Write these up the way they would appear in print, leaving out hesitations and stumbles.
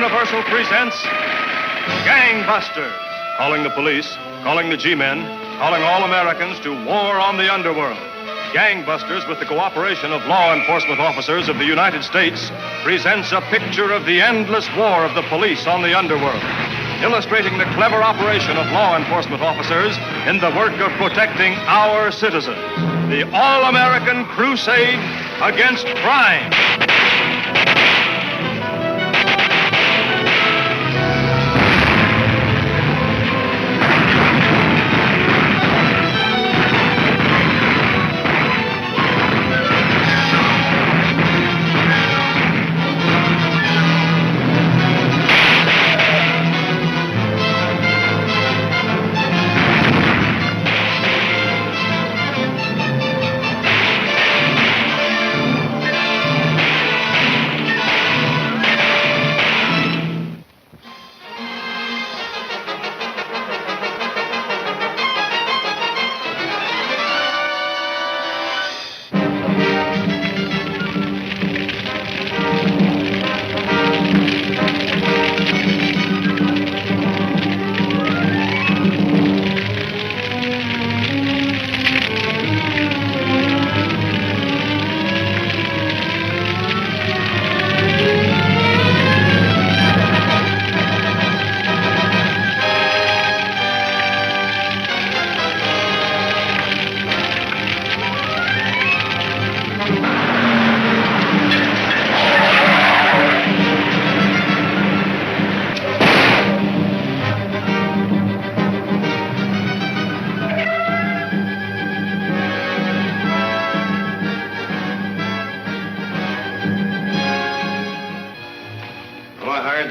Universal presents Gangbusters, calling the police, calling the G-men, calling all Americans to war on the underworld. Gangbusters, with the cooperation of law enforcement officers of the United States, presents a picture of the endless war of the police on the underworld, illustrating the clever operation of law enforcement officers in the work of protecting our citizens. The all-American crusade against crime.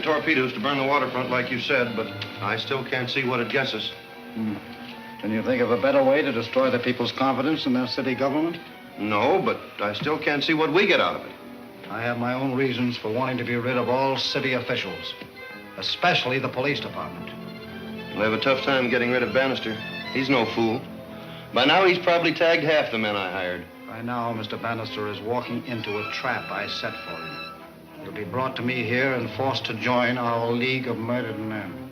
Torpedoes to burn the waterfront like you said, but I still can't see what it gets us. Can you think of a better way to destroy the people's confidence in their city government? No, but I still can't see what we get out of it. I have my own reasons for wanting to be rid of all city officials, especially the police department. We'll have a tough time getting rid of Bannister. He's no fool. By now, he's probably tagged half the men I hired. By now, Mr. Bannister is walking into a trap I set for him. He'll be brought to me here and forced to join our League of Murdered Men.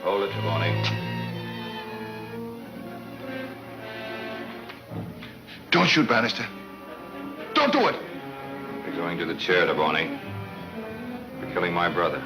Hold it, Trelawney. Don't shoot, Bannister. Don't do it. You're going to the chair, Trelawney, for killing my brother.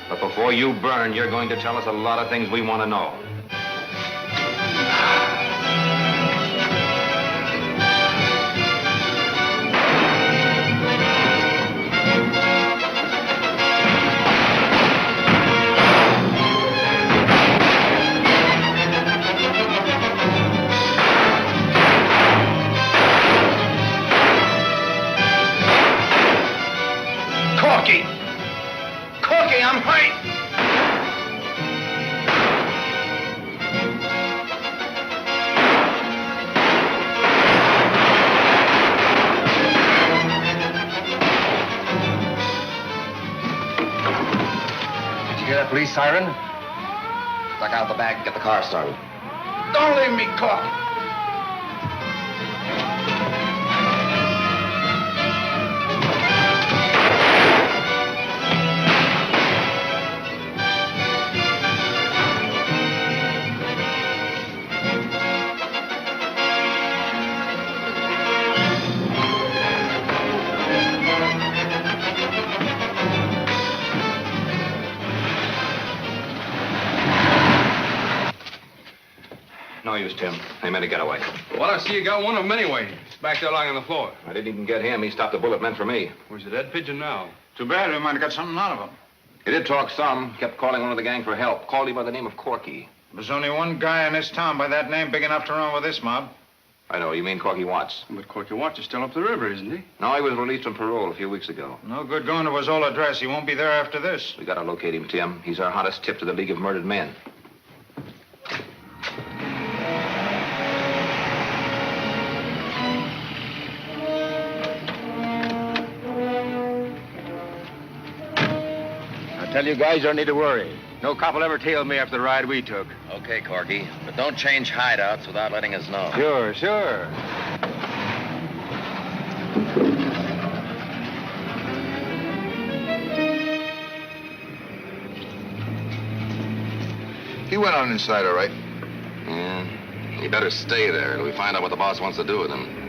But before you burn, you're going to tell us a lot of things we want to know. Corky, I'm hurt! Did you hear that police siren? Duck out the back and get the car started. Don't leave me, Corky. No use, Tim. They made a getaway. Well, I see you got one of them anyway. It's back there lying on the floor. I didn't even get him. He stopped the bullet meant for me. Where's the dead pigeon now? Too bad. We might have got something out of him. He did talk some. Kept calling one of the gang for help. Called him by the name of Corky. There's only one guy in this town by that name big enough to run with this mob. I know. You mean Corky Watts? But Corky Watts is still up the river, isn't he? No, he was released on parole a few weeks ago. No good going to his old address. He won't be there after this. We gotta locate him, Tim. He's our hottest tip to the League of Murdered Men. I tell you guys, you don't need to worry. No cop will ever tail me after the ride we took. Okay, Corky, but don't change hideouts without letting us know. Sure. He went on inside, all right. Yeah, he better stay there till we find out what the boss wants to do with him.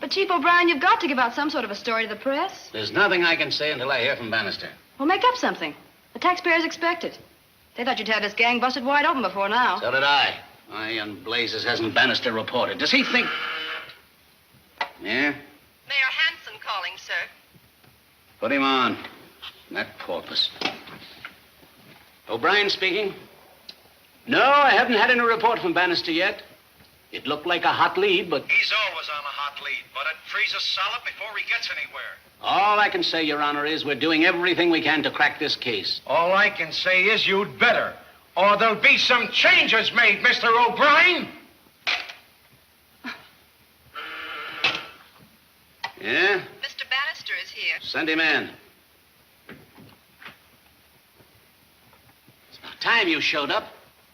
But, Chief O'Brien, you've got to give out some sort of a story to the press. There's nothing I can say until I hear from Bannister. Well, make up something. The taxpayers expect it. They thought you'd have this gang busted wide open before now. So did I. Why in blazes hasn't Bannister reported? Does he think... Yeah? Mayor Hanson calling, sir. Put him on. That porpoise. O'Brien speaking. No, I haven't had any report from Bannister yet. It looked like a hot lead, but... He's always on a hot lead, but it freezes solid before he gets anywhere. All I can say, Your Honor, is we're doing everything we can to crack this case. All I can say is you'd better, or there'll be some changes made, Mr. O'Brien. Yeah? Mr. Bannister is here. Send him in. It's about time you showed up.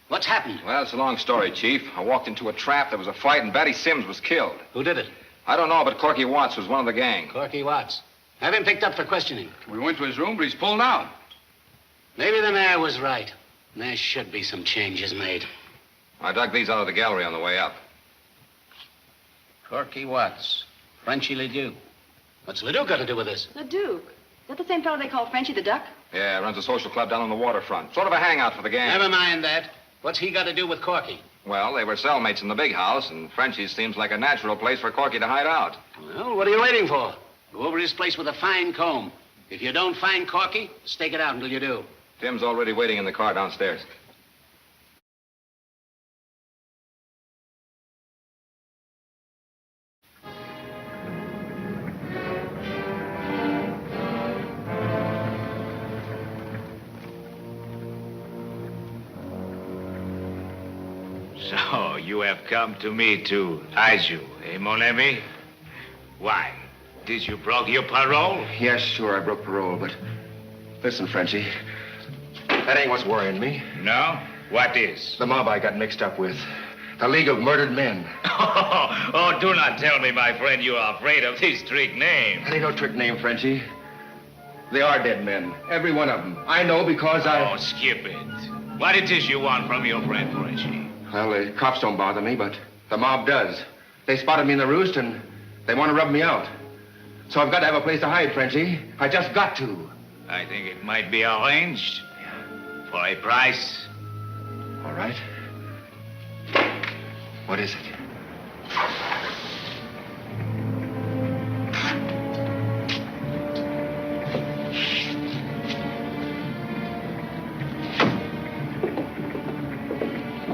What's happened? Well, it's a long story, Chief. I walked into a trap, there was a fight, and Batty Sims was killed. Who did it? I don't know, but Corky Watts was one of the gang. Corky Watts. Have him picked up for questioning. We went to his room, but he's pulled out. Maybe the mayor was right. There should be some changes made. I dug these out of the gallery on the way up. Corky Watts. Frenchy Ledoux. What's Ledoux got to do with this? The Duke. Is that the same fellow they call Frenchy the Duck? Yeah, runs a social club down on the waterfront. Sort of a hangout for the gang. Never mind that. What's he got to do with Corky? Well, they were cellmates in the big house, and Frenchy's seems like a natural place for Corky to hide out. Well, what are you waiting for? Go over his place with a fine comb. If you don't find Corky, stake it out until you do. Tim's already waiting in the car downstairs. So, you have come to me to Aju, eh, mon ami? Why? Did you broke your parole? Yes, sure, I broke parole, but... Listen, Frenchie. That ain't what's worrying me. No? What is? The mob I got mixed up with. The League of Murdered Men. Oh, do not tell me, my friend, you are afraid of this trick name. That ain't no trick name, Frenchie. They are dead men. Every one of them. I know because Oh, skip it. What it is you want from your friend, Frenchy? Well, the cops don't bother me, but the mob does. They spotted me in the roost, and they want to rub me out. So I've got to have a place to hide, Frenchie. I just got to. I think it might be arranged. For a price. All right. What is it?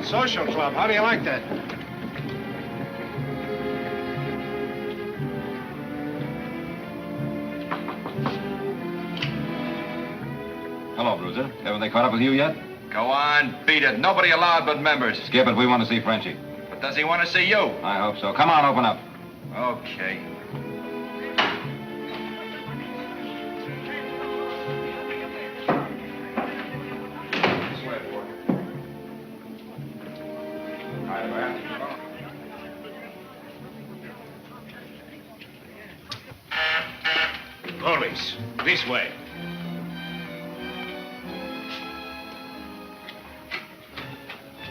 Social club. How do you like that? Hello, Bruiser. Haven't they caught up with you yet? Go on, beat it. Nobody allowed but members. Skip it. We want to see Frenchy. But does he want to see you? I hope so. Come on, open up. Okay. Police. This way.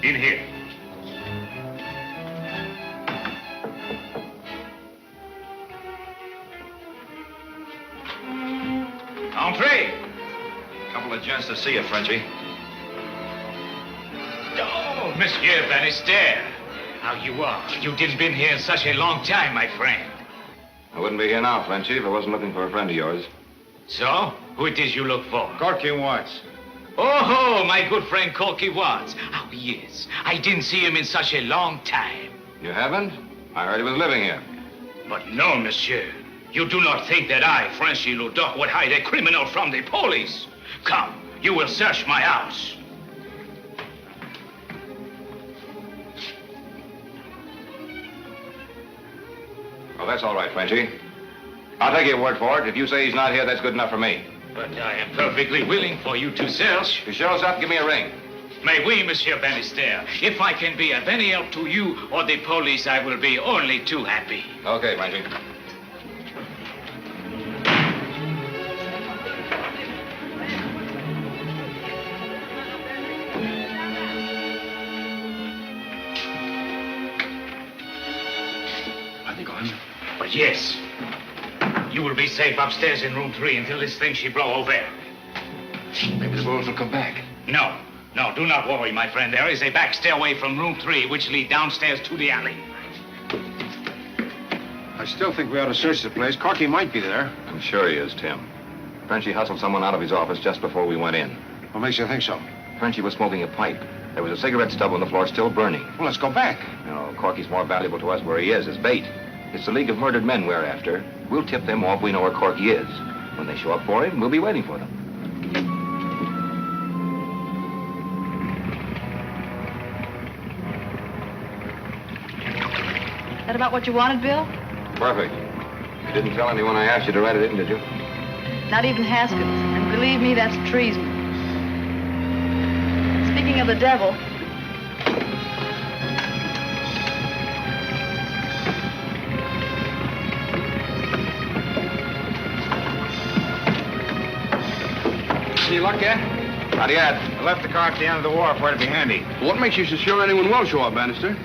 In here. Entree. Couple of gents to see you, Frenchie. Oh, Monsieur Bannister. How you are? You didn't been here in such a long time, my friend. I wouldn't be here now, Frenchie, if I wasn't looking for a friend of yours. So, who it is you look for? Corky Watts. Oh, my good friend Corky Watts. Oh, yes. I didn't see him in such a long time. You haven't? I heard he was living here. But no, monsieur. You do not think that I, Frenchy Ludoc, would hide a criminal from the police. Come, you will search my house. Well, that's all right, Frenchie. I'll take your word for it. If you say he's not here, that's good enough for me. But I am perfectly willing for you to search. If he shows up, give me a ring. Mais oui, Monsieur Bannister. If I can be of any help to you or the police, I will be only too happy. Okay, Frenchie. Are they gone? But yes, you will be safe upstairs in room 3 until this thing she blow over. Maybe the wolves will come back. No, do not worry, my friend. There is a back stairway from room 3 which lead downstairs to the alley. I still think we ought to search the place. Corky might be there. I'm sure he is, Tim. Frenchie hustled someone out of his office just before we went in. What makes you think so? Frenchie was smoking a pipe. There was a cigarette stub on the floor still burning. Well, let's go back. No, Corky's more valuable to us where he is as bait. It's the League of Murdered Men we're after. We'll tip them off we know where Corky is. When they show up for him, we'll be waiting for them. That about what you wanted, Bill? Perfect. You didn't tell anyone I asked you to write it in, did you? Not even Haskins. And believe me, that's treason. Speaking of the devil, Any luck yet? Not yet. I left the car at the end of the wharf where it'd be handy. What makes you so sure anyone will show up, Bannister?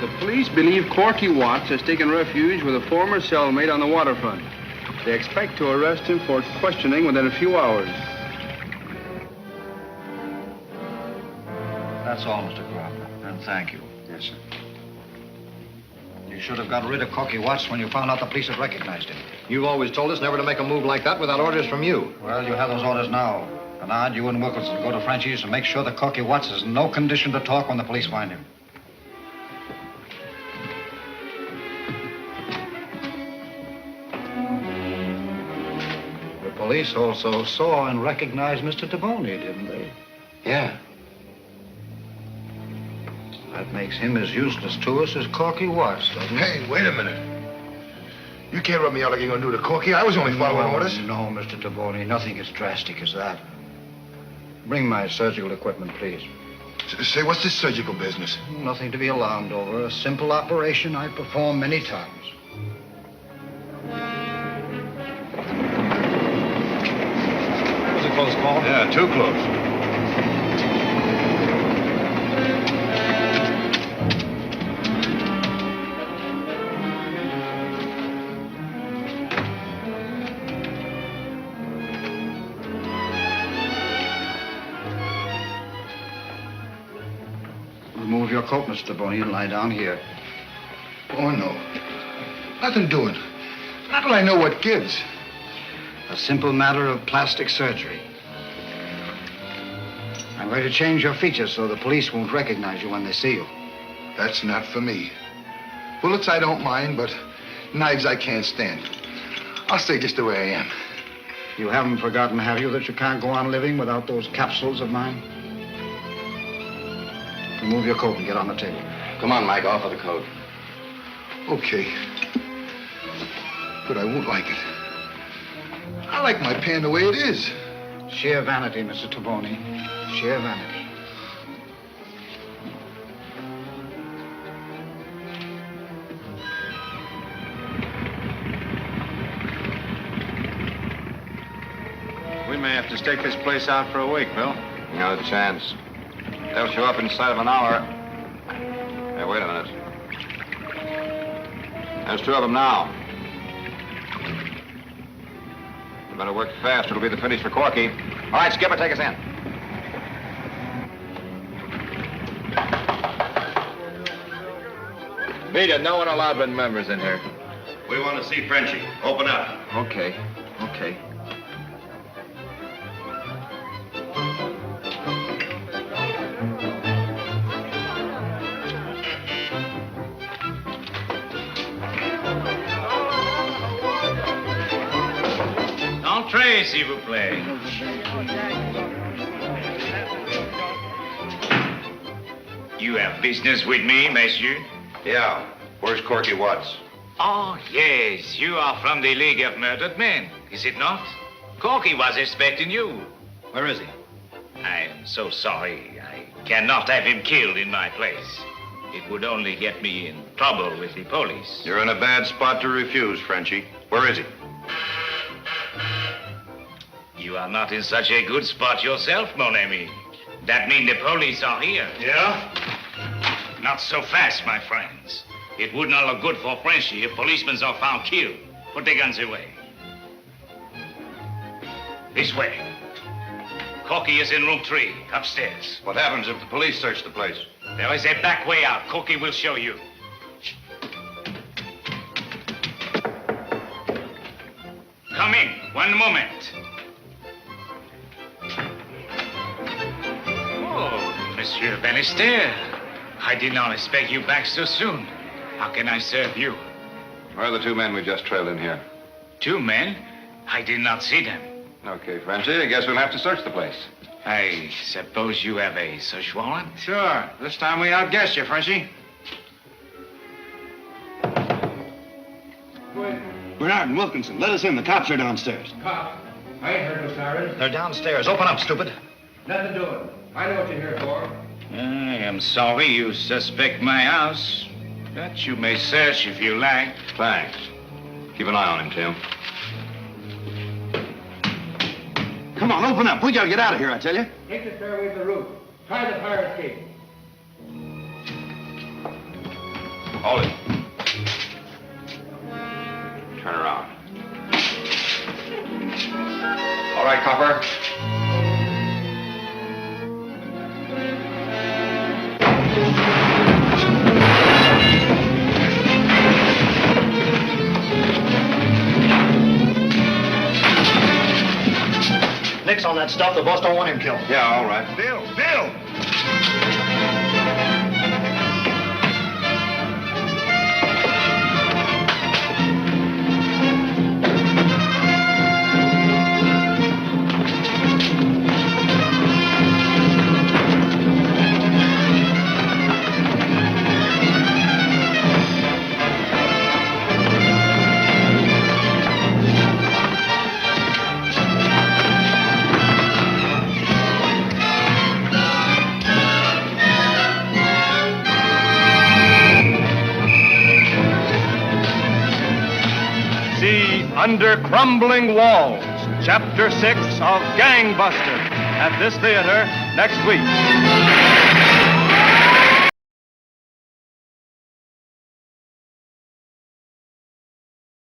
The police believe Corky Watts has taken refuge with a former cellmate on the waterfront. They expect to arrest him for questioning within a few hours. That's all, Mr. Crawford. And thank you. Yes, sir. You should have got rid of Corky Watts when you found out the police had recognized him. You've always told us never to make a move like that without orders from you. Well, you have those orders now. Bernard, you and Wilkinson go to Frenchie's and make sure that Corky Watts is in no condition to talk when the police find him. The police also saw and recognized Mr. Taboni, didn't they? Yeah. That makes him as useless to us as Corky Watts, doesn't it? Hey, wait a minute. You can't rub me out like you're going to do to Corky. I was only following orders. No, Mr. Taboni, nothing as drastic as that. Bring my surgical equipment, please. Say, what's this surgical business? Nothing to be alarmed over. A simple operation I've performed many times. Was a close call? Yeah, too close. Remove your coat, Mr. Taboni, and lie down here. Oh, no. Nothing doing. Not till I know what gives. A simple matter of plastic surgery. I'm going to change your features so the police won't recognize you when they see you. That's not for me. Bullets I don't mind, but knives I can't stand. I'll stay just the way I am. You haven't forgotten, have you, that you can't go on living without those capsules of mine? Remove your coat and get on the table. Come on, Mike, offer the coat. Okay. But I won't like it. I like my pan the way it is. Sheer vanity, Mr. Taboni. Sheer vanity. We may have to stake this place out for a week, Bill. No chance. They'll show up inside of an hour. Hey, wait a minute. There's 2 of them now. You better work fast. It'll be the finish for Corky. All right, Skipper, take us in. Media, no unallowed members in here. We want to see Frenchie. Open up. Okay. Entrez, s'il vous plaît. You have business with me, monsieur? Yeah. Where's Corky Watts? Oh, yes. You are from the League of Murdered Men, is it not? Corky was expecting you. Where is he? I am so sorry. I cannot have him killed in my place. It would only get me in trouble with the police. You're in a bad spot to refuse, Frenchie. Where is he? You are not in such a good spot yourself, mon ami. That means the police are here. Yeah? Not so fast, my friends. It would not look good for Frenchie if policemen are found killed. Put the guns away. This way. Corky is in room 3, upstairs. What happens if the police search the place? There is a back way out. Corky will show you. Come in. One moment. Oh, Monsieur Bannister. I did not expect you back so soon. How can I serve you? Where are the 2 men we just trailed in here? 2 men? I did not see them. Okay, Frenchie, I guess we'll have to search the place. I suppose you have a search warrant? Sure. This time we outguessed you, Frenchie. Bernard and Wilkinson, let us in. The cops are downstairs. Cops? I ain't heard no sirens. They're downstairs. Open up, stupid. Nothing doing. I know what you're here for. I am sorry you suspect my house, but you may search if you like. Thanks. Keep an eye on him, Tim. Come on, open up. We gotta get out of here, I tell you. Take the stairway to the roof. Try the fire escape. Hold it. Turn around. All right, copper. Nix on that stuff. The boss don't want him killed. Yeah, all right. Bill! Under Crumbling Walls, Chapter 6 of Gangbusters, at this theater next week.